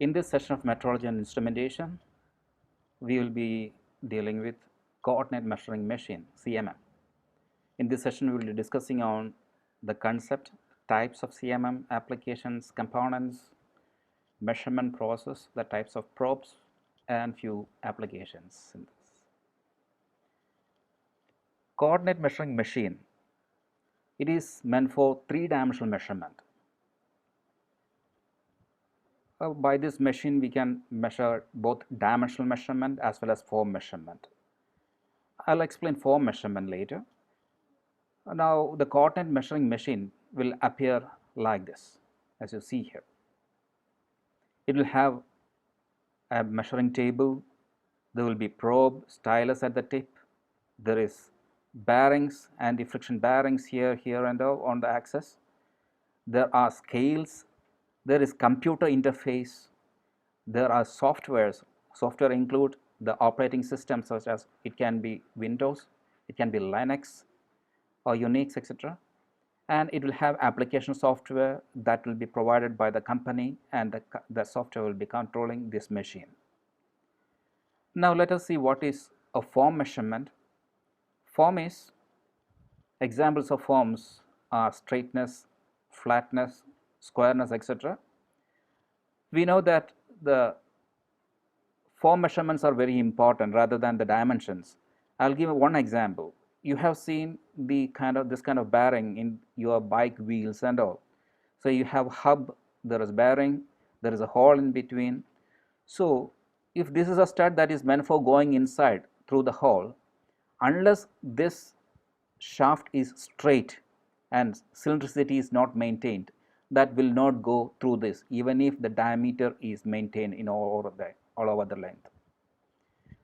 In this session of metrology and instrumentation, we will be dealing with coordinate measuring machine CMM. In this session, we will be discussing on the concept, types of CMM applications, components, measurement process, the types of probes, and few applications in this. Coordinate measuring machine. It is meant for three-dimensional measurement. By this machine, we can measure both dimensional measurement as well as form measurement. I'll explain form measurement later. Now, the coordinate measuring machine will appear like this, as you see here. It will have a measuring table. There will be probe, stylus at the tip. There is bearings, anti-friction bearings here, and on the axis. There are scales. There is computer interface. There are softwares. Software include the operating system, such as it can be Windows, it can be Linux or Unix, etc. And it will have application software that will be provided by the company, and the software will be controlling this machine. Now let us see what is a form measurement. Form is, examples of forms are straightness, flatness, squareness, etc. We know that the form measurements are very important rather than the dimensions. I'll give one example. You have seen this kind of bearing in your bike wheels and all. So you have hub, there is bearing, there is a hole in between. So if this is a stud that is meant for going inside through the hole, unless this shaft is straight and cylindricity is not maintained, that will not go through this, even if the diameter is maintained in all over the length.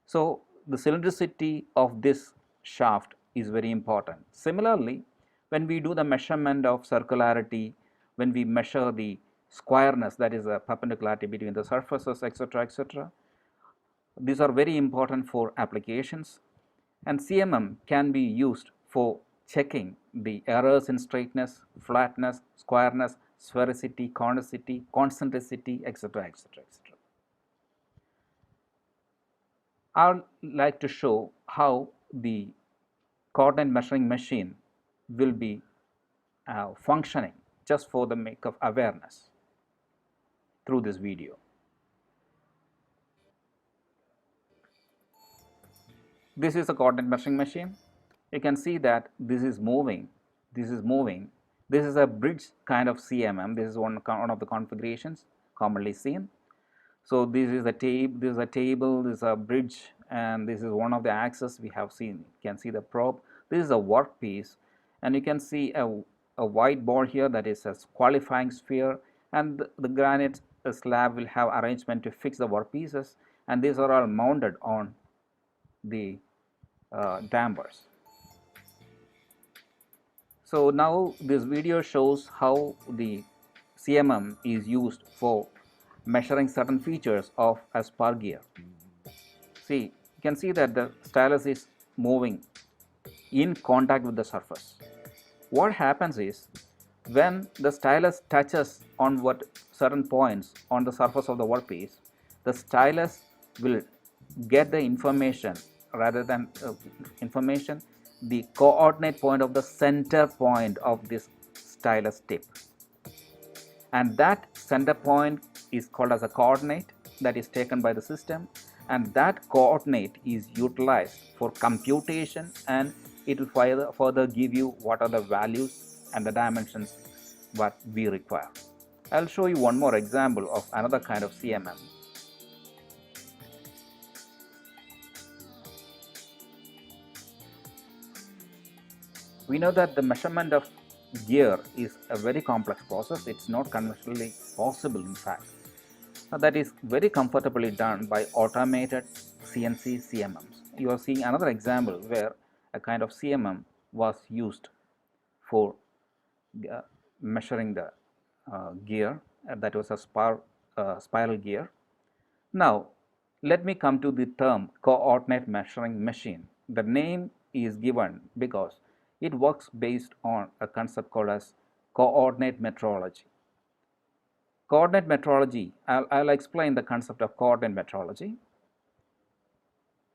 So the cylindricity of this shaft is very important. Similarly, when we do the measurement of circularity, when we measure the squareness, that is a perpendicularity between the surfaces, etc., etc., these are very important for applications, and CMM can be used for checking the errors in straightness, flatness, squareness, sphericity, conicity, concentricity, etc., etc., etc. I would like to show how the coordinate measuring machine will be functioning just for the make of awareness through this video. This is a coordinate measuring machine. You can see that this is moving, this is moving. This is a bridge kind of CMM. This is one of the configurations commonly seen. So this is a this is a table, this is a bridge, and this is one of the axes we have seen. You can see the probe. This is a workpiece, and you can see a white ball here, that is a qualifying sphere, and the granite slab will have arrangement to fix the workpieces, and these are all mounted on the dampers. So now this video shows how the CMM is used for measuring certain features of a spar gear. See, you can see that the stylus is moving in contact with the surface. What happens is, when the stylus touches on certain points on the surface of the workpiece, the stylus will get the information, rather than information, the coordinate point of the center point of this stylus tip, and that center point is called as a coordinate that is taken by the system, and that coordinate is utilized for computation, and it will further give you what are the values and the dimensions what we require. I'll show you one more example of another kind of CMM. We know that the measurement of gear is a very complex process. It's not conventionally possible, in fact. Now, that is very comfortably done by automated CNC CMMs. You are seeing another example where a kind of CMM was used for measuring the gear, that was a spiral gear. Now, let me come to the term coordinate measuring machine. The name is given because it works based on a concept called as coordinate metrology. Coordinate metrology, I'll explain the concept of coordinate metrology.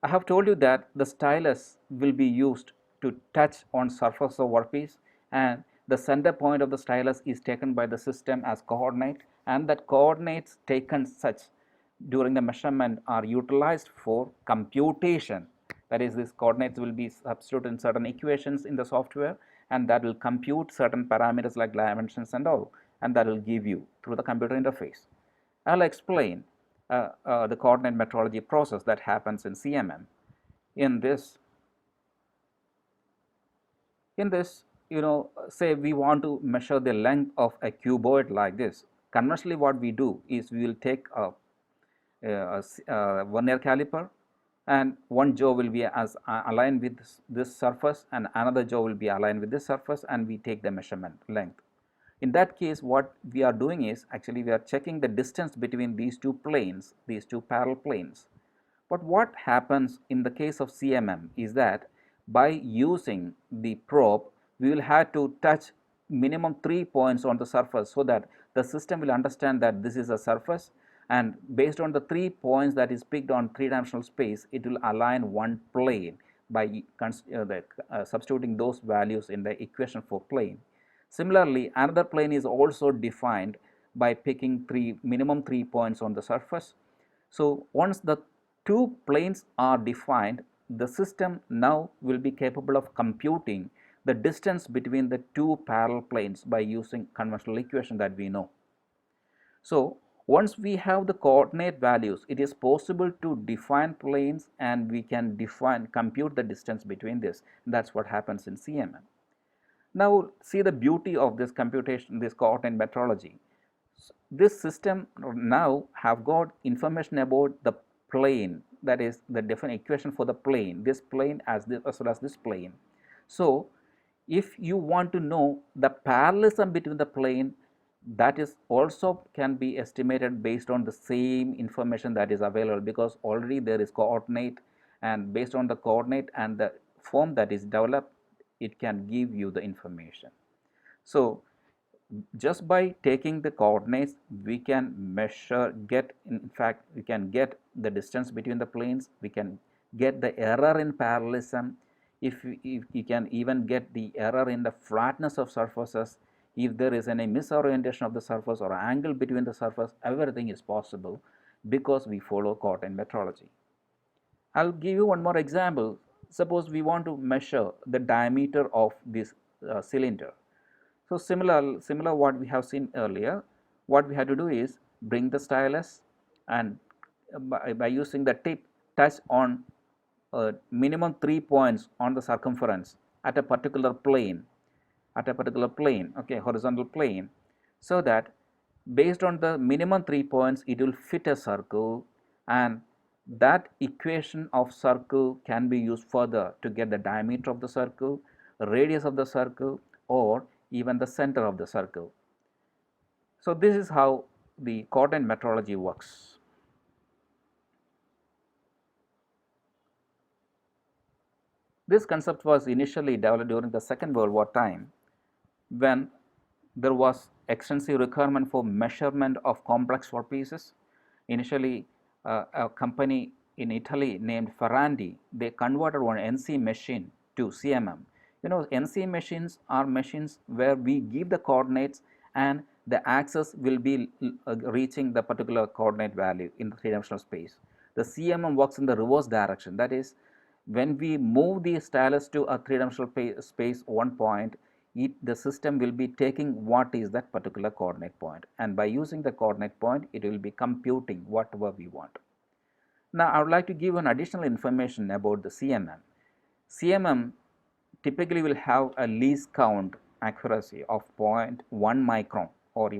I have told you that the stylus will be used to touch on surface of workpiece, and the center point of the stylus is taken by the system as coordinate, and that coordinates taken such during the measurement are utilized for computation. That is, these coordinates will be substituted in certain equations in the software, and that will compute certain parameters like dimensions and all, and that will give you through the computer interface. I'll explain the coordinate metrology process that happens in CMM. In this, say we want to measure the length of a cuboid like this. Conventionally, what we do is we will take a vernier caliper, and one jaw will be as aligned with this surface, and another jaw will be aligned with this surface, and we take the measurement length. In that case, what we are doing is actually we are checking the distance between these two planes, these two parallel planes. But what happens in the case of CMM is that by using the probe, we will have to touch minimum 3 points on the surface, so that the system will understand that this is a surface, and based on the 3 points that is picked on three-dimensional space, it will align one plane by substituting those values in the equation for plane. Similarly, another plane is also defined by picking minimum 3 points on the surface. So once the two planes are defined, the system now will be capable of computing the distance between the two parallel planes by using conventional equation that we know. So once we have the coordinate values, it is possible to define planes, and we can compute the distance between this. That's what happens in CMM. Now see the beauty of this computation, this coordinate metrology. This system now have got information about the plane, that is the different equation for the plane, this plane as well as this plane. So if you want to know the parallelism between the plane, that is also can be estimated based on the same information that is available, because already there is coordinate, and based on the coordinate and the form that is developed, it can give you the information. So just by taking the coordinates, we can measure, in fact we can get the distance between the planes, we can get the error in parallelism, if you can even get the error in the flatness of surfaces, if there is any misorientation of the surface or angle between the surface, everything is possible because we follow coordinate metrology. I'll give you one more example. Suppose we want to measure the diameter of this cylinder. So similar what we have seen earlier, what we have to do is bring the stylus, and by using the tip touch on minimum 3 points on the circumference at a particular plane, okay, horizontal plane, so that based on the minimum 3 points it will fit a circle, and that equation of circle can be used further to get the diameter of the circle, radius of the circle, or even the center of the circle. So this is how the coordinate metrology works. This concept was initially developed during the Second World War time, when there was extensive requirement for measurement of complex workpieces. Initially, a company in Italy named Ferranti, they converted one NC machine to CMM. NC machines are machines where we give the coordinates, and the axis will be reaching the particular coordinate value in the three-dimensional space. The CMM works in the reverse direction. That is, when we move the stylus to a three-dimensional space one point, the system will be taking what is that particular coordinate point, and by using the coordinate point, it will be computing whatever we want. Now I would like to give an additional information about the CMM. CMM typically will have a least count accuracy of 0.1 micron, or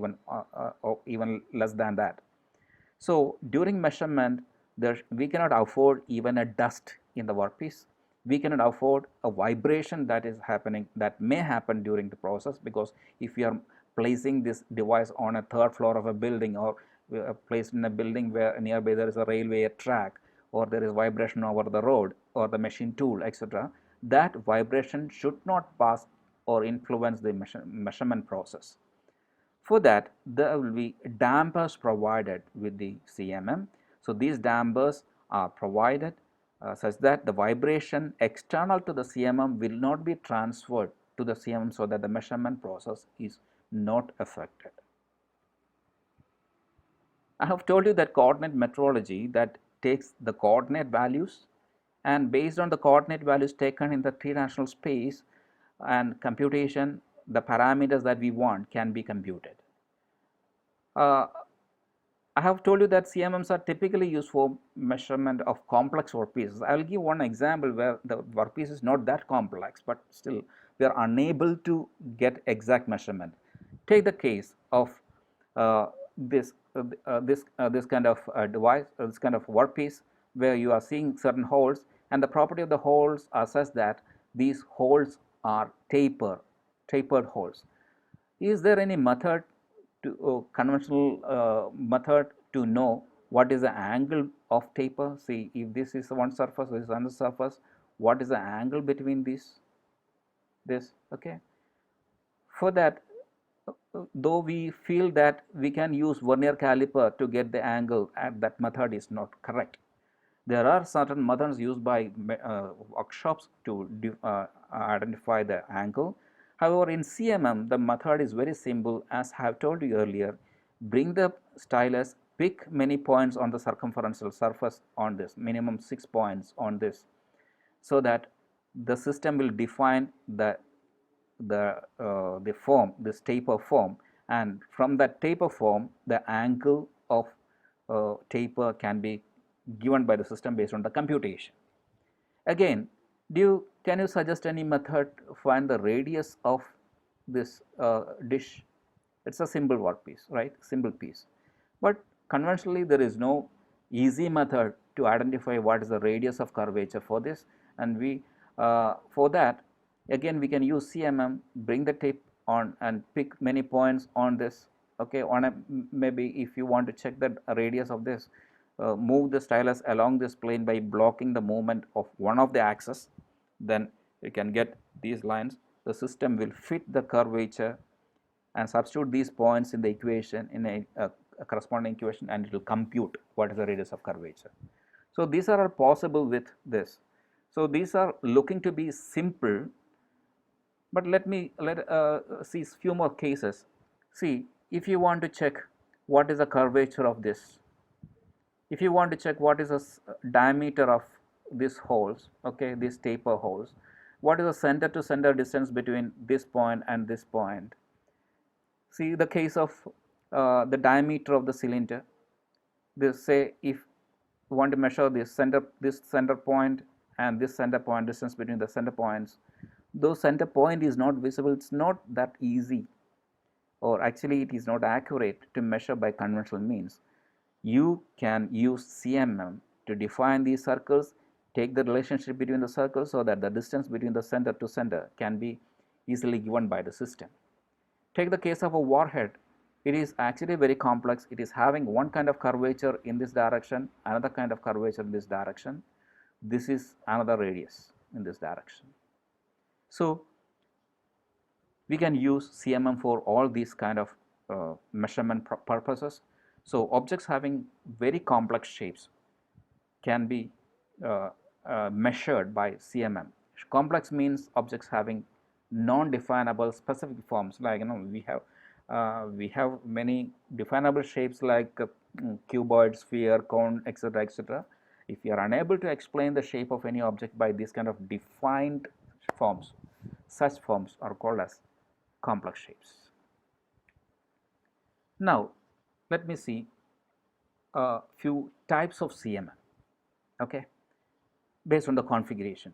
even less than that. So during measurement, we cannot afford even a dust in the workpiece. We cannot afford a vibration that is happening, that may happen during the process, because if you are placing this device on a third floor of a building, or placed in a building where nearby there is a railway track, or there is vibration over the road or the machine tool, etc., that vibration should not pass or influence the measurement process. For that, there will be dampers provided with the CMM. So these dampers are provided such that the vibration external to the CMM will not be transferred to the CMM, so that the measurement process is not affected. I have told you that coordinate metrology that takes the coordinate values, and based on the coordinate values taken in the three-dimensional space and computation, the parameters that we want can be computed. I have told you that CMMs are typically used for measurement of complex workpieces. I will give one example where the workpiece is not that complex, but still we are unable to get exact measurement. Take the case of this kind of device, this kind of workpiece, where you are seeing certain holes, and the property of the holes are such that these holes are tapered holes. Is there any method to conventional method to know what is the angle of taper? See, if this is one surface, this is another surface, what is the angle between this? Okay. For that, though we feel that we can use vernier caliper to get the angle, and that method is not correct. There are certain methods used by workshops to identify the angle. However, in CMM, the method is very simple. As I have told you earlier, bring the stylus, pick many points on the circumferential surface on this, minimum 6 points on this, so that the system will define the form, this taper form, and from that taper form, the angle of taper can be given by the system based on the computation. Again, can you suggest any method to find the radius of this dish? It's a simple workpiece, right? Simple piece. But conventionally, there is no easy method to identify what is the radius of curvature for this, and we for that, again, we can use CMM, bring the tape on and pick many points on this. Okay, on a, maybe if you want to check the radius of this, move the stylus along this plane by blocking the movement of one of the axes, then you can get these lines. The system will fit the curvature and substitute these points in the equation, in a corresponding equation, and it will compute what is the radius of curvature. So these are all possible with this. So these are looking to be simple, but let see few more cases. See, if you want to check what is the curvature of this, if you want to check what is the diameter of these holes, okay, these taper holes, what is the center to center distance between this point and this point? See the case of the diameter of the cylinder. This, say, if you want to measure this center point and this center point, distance between the center points, though center point is not visible, it's not that easy, or actually it is not accurate to measure by conventional means. You can use CMM to define these circles, take the relationship between the circles, so that the distance between the center to center can be easily given by the system. Take the case of a warhead. It is actually very complex. It is having one kind of curvature in this direction, another kind of curvature in this direction. This is another radius in this direction. So we can use CMM for all these kind of measurement purposes. So objects having very complex shapes can be measured by CMM. Complex means objects having non-definable specific forms, like we have many definable shapes like cuboid, sphere, cone, etc., etc. If you are unable to explain the shape of any object by this kind of defined forms, such forms are called as complex shapes. Now let me see a few types of CMM, okay, based on the configuration.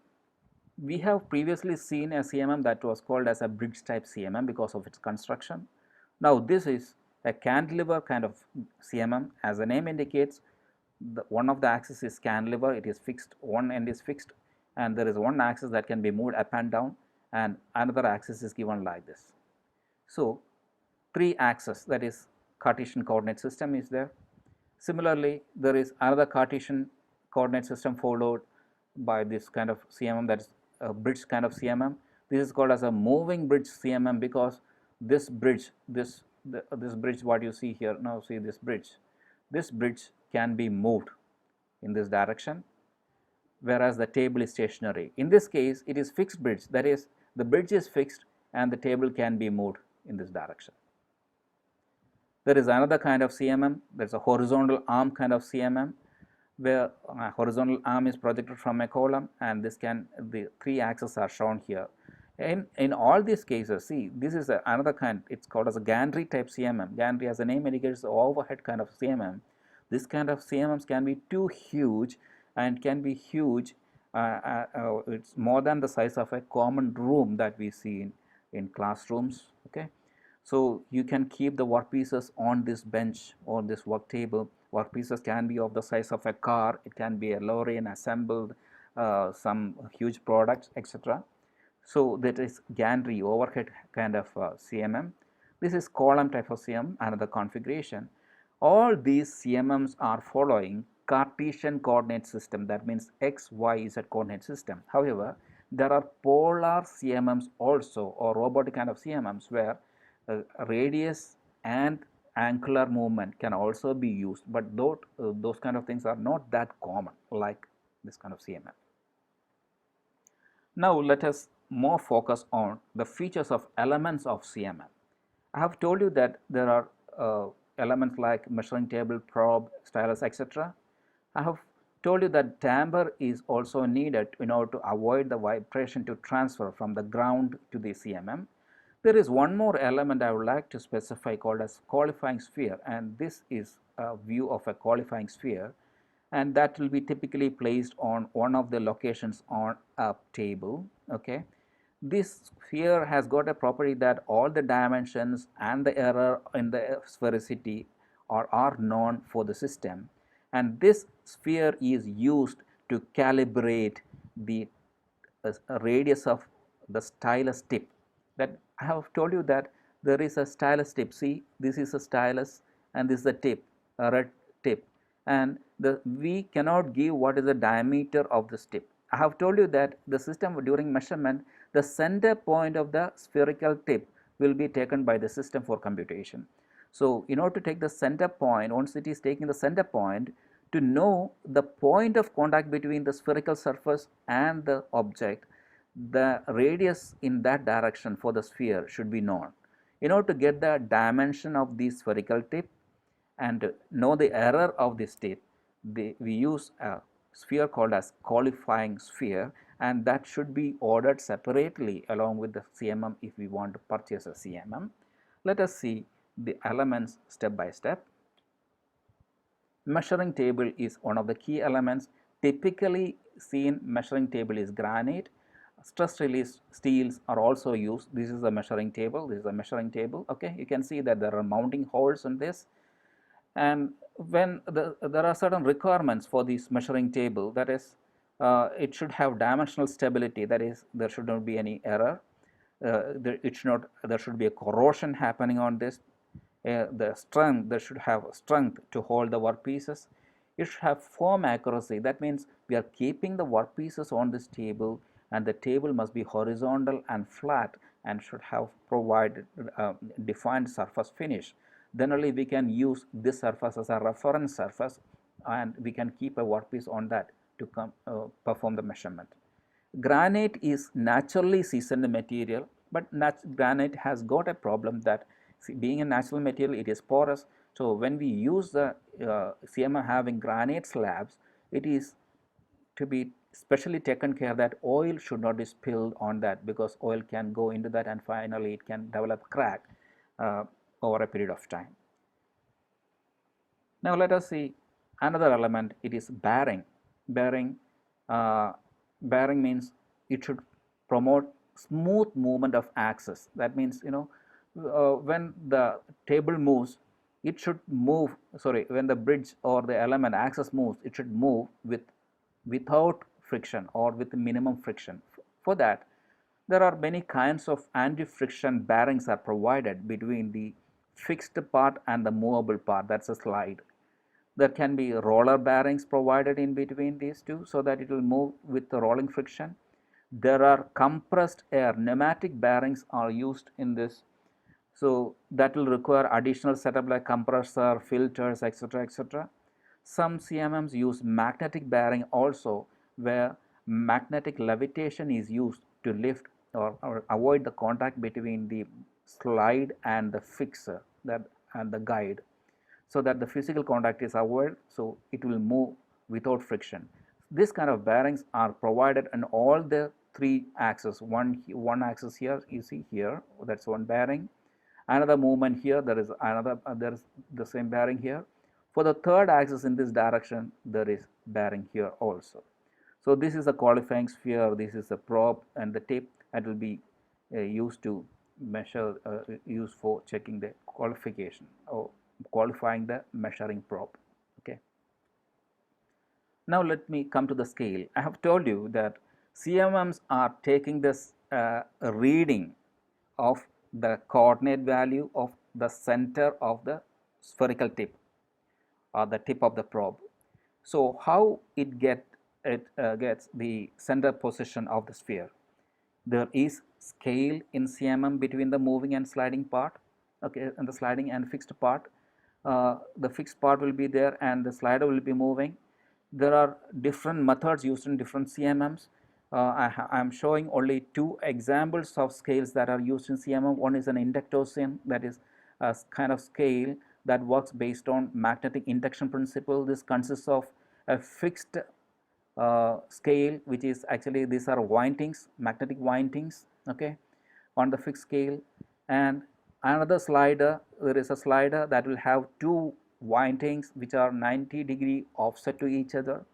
We have previously seen a CMM that was called as a bridge type CMM because of its construction. Now this is a cantilever kind of CMM. As the name indicates, one of the axis is cantilever, it is fixed, one end is fixed, and there is one axis that can be moved up and down, and another axis is given like this. So 3 axes, that is Cartesian coordinate system, is there. Similarly, there is another Cartesian coordinate system followed by this kind of CMM, that is a bridge kind of CMM. This is called as a moving bridge CMM because this bridge, this this bridge what you see here, now see this bridge can be moved in this direction, whereas the table is stationary. In this case, it is fixed bridge, that is, the bridge is fixed and the table can be moved in this direction. There is another kind of CMM, there is a horizontal arm kind of CMM, where a horizontal arm is projected from a column, and the three axes are shown here. In all these cases, see, this is another kind, it's called as a gantry type CMM. Gantry, as the name indicates, the overhead kind of CMM. This kind of CMMs can be too huge, and can be huge, it's more than the size of a common room that we see in classrooms. Okay, so you can keep the workpieces on this bench or this work table. Workpieces can be of the size of a car, it can be a lorry and assembled some huge products, etc. So that is gantry, overhead kind of CMM. This is column type of CMM, another configuration. All these CMMs are following Cartesian coordinate system, that means X, Y, Z coordinate system. However, there are polar CMMs also, or robotic kind of CMMs, where radius and angular movement can also be used, but those kind of things are not that common like this kind of CMM. Now let us more focus on the features of elements of CMM. I have told you that there are elements like measuring table, probe, stylus, etc. I have told you that tamper is also needed in order to avoid the vibration to transfer from the ground to the CMM. There is one more element I would like to specify called as qualifying sphere, and this is a view of a qualifying sphere, and that will be typically placed on one of the locations on a table. Okay, this sphere has got a property that all the dimensions and the error in the sphericity are known for the system, and this sphere is used to calibrate the radius of the stylus tip. That I have told you that there is a stylus tip. See, this is a stylus and this is a tip, a red tip, and we cannot give what is the diameter of this tip. I have told you that the system during measurement, the center point of the spherical tip will be taken by the system for computation. So in order to take the center point, once it is taking the center point, to know the point of contact between the spherical surface and the object, the radius in that direction for the sphere should be known. In order to get the dimension of the spherical tip and know the error of this tip, we use a sphere called as qualifying sphere, and that should be ordered separately along with the CMM if we want to purchase a CMM. Let us see the elements step by step. Measuring table is one of the key elements. Typically seen measuring table is granite. Stress release steels are also used. This is a measuring table. This is a measuring table. Okay, you can see that there are mounting holes in this, and when there are certain requirements for this measuring table, that is, it should have dimensional stability, that is, there should not be any error, there should be a corrosion happening on this, the strength, there should have strength to hold the workpieces, it should have form accuracy, that means we are keeping the workpieces on this table, and the table must be horizontal and flat and should have provided defined surface finish. Then only we can use this surface as a reference surface, and we can keep a workpiece on that to perform the measurement. Granite is naturally seasoned material, but granite has got a problem that, see, being a natural material, it is porous. So when we use the CMM having granite slabs, it is to be specially taken care that oil should not be spilled on that, because oil can go into that and finally it can develop crack over a period of time. Now let us see another element. It is bearing. Bearing means it should promote smooth movement of axis. That means, when the table moves, it should move, when the bridge or the element axis moves, it should move without friction or with minimum friction. For that, there are many kinds of anti-friction bearings are provided between the fixed part and the movable part, that's a slide. There can be roller bearings provided in between these two so that it will move with the rolling friction. There are compressed air, pneumatic bearings are used in this. So that will require additional setup like compressor, filters, etc., etc. Some CMMs use magnetic bearing also, where magnetic levitation is used to lift or avoid the contact between the slide and the fixer that and the guide, so that the physical contact is avoided, so it will move without friction. This kind of bearings are provided in all the three axes. One axis here, you see here, that's one bearing. Another movement here, there is another, there is the same bearing here. For the third axis in this direction, there is bearing here also. So this is a qualifying sphere, this is a probe, and the tape that will be used to measure, used for checking the qualification or qualifying the measuring probe. Okay. Now let me come to the scale. I have told you that CMMs are taking this reading of the coordinate value of the center of the spherical tip or the tip of the probe. So how it gets the center position of the sphere? There is scale in CMM between the moving and sliding part, okay, and the sliding and fixed part. The fixed part will be there and the slider will be moving. There are different methods used in different CMMs. I am showing only two examples of scales that are used in CMM. One is an inductosian, that is a kind of scale that works based on magnetic induction principle. This consists of a fixed scale, which is actually, these are windings, magnetic windings, okay, on the fixed scale. And another slider, there is a slider that will have two windings which are 90-degree offset to each other.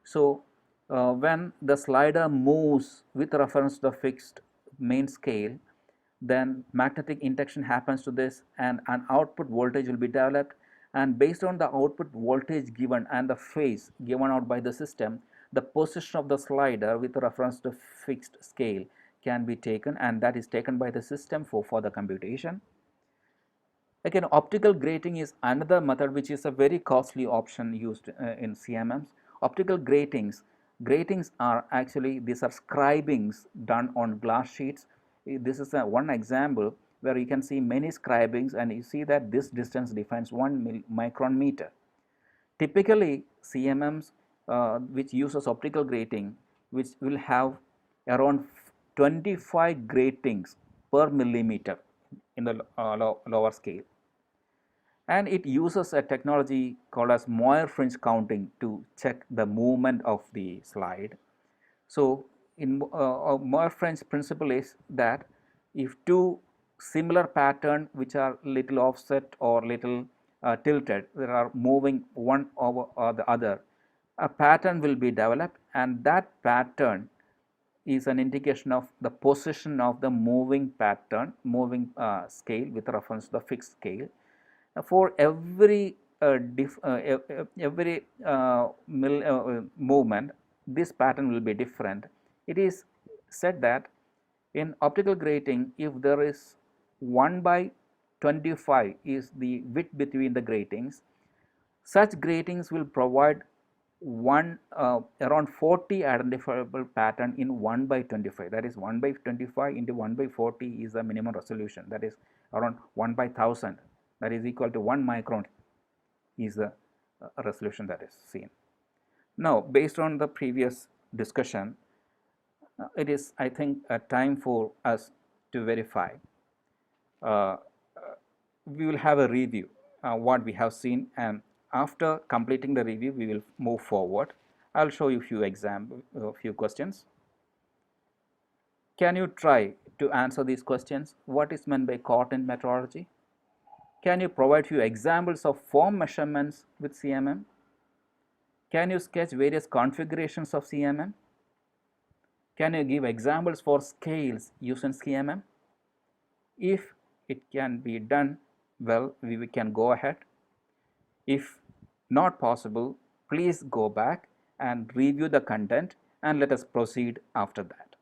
So when the slider moves with reference to the fixed main scale, then magnetic induction happens to this and an output voltage will be developed, and based on the output voltage given and the phase given out by the system, the position of the slider with reference to fixed scale can be taken, and that is taken by the system for further computation. Again, optical grating is another method which is a very costly option used in CMMs. Optical gratings are actually, these are scribings done on glass sheets. This is one example where you can see many scribings, and you see that this distance defines 1 micron meter. Typically CMMs which uses optical grating, which will have around 25 gratings per millimeter in the lower scale, and it uses a technology called as Moir fringe counting to check the movement of the slide. So in Moir fringe principle is that if two similar pattern which are little offset or little tilted, they are moving one over the other, a pattern will be developed, and that pattern is an indication of the position of the moving pattern, moving scale with reference to the fixed scale. For every movement, this pattern will be different. It is said that in optical grating, if there is 1/25 is the width between the gratings, such gratings will provide around 40 identifiable pattern in 1/25. That is 1/25 into 1/40 is the minimum resolution. That is around 1/1000. That is equal to 1 micron is the resolution that is seen. Now, based on the previous discussion, it is, I think, a time for us to verify. We will have a review what we have seen, and after completing the review we will move forward. I'll show you a few questions. Can you try to answer these questions? What is meant by coordinate metrology? Can you provide few examples of form measurements with CMM? Can you sketch various configurations of CMM? Can you give examples for scales used in CMM? If it can be done well, we can go ahead. If not possible, please go back and review the content and let us proceed after that.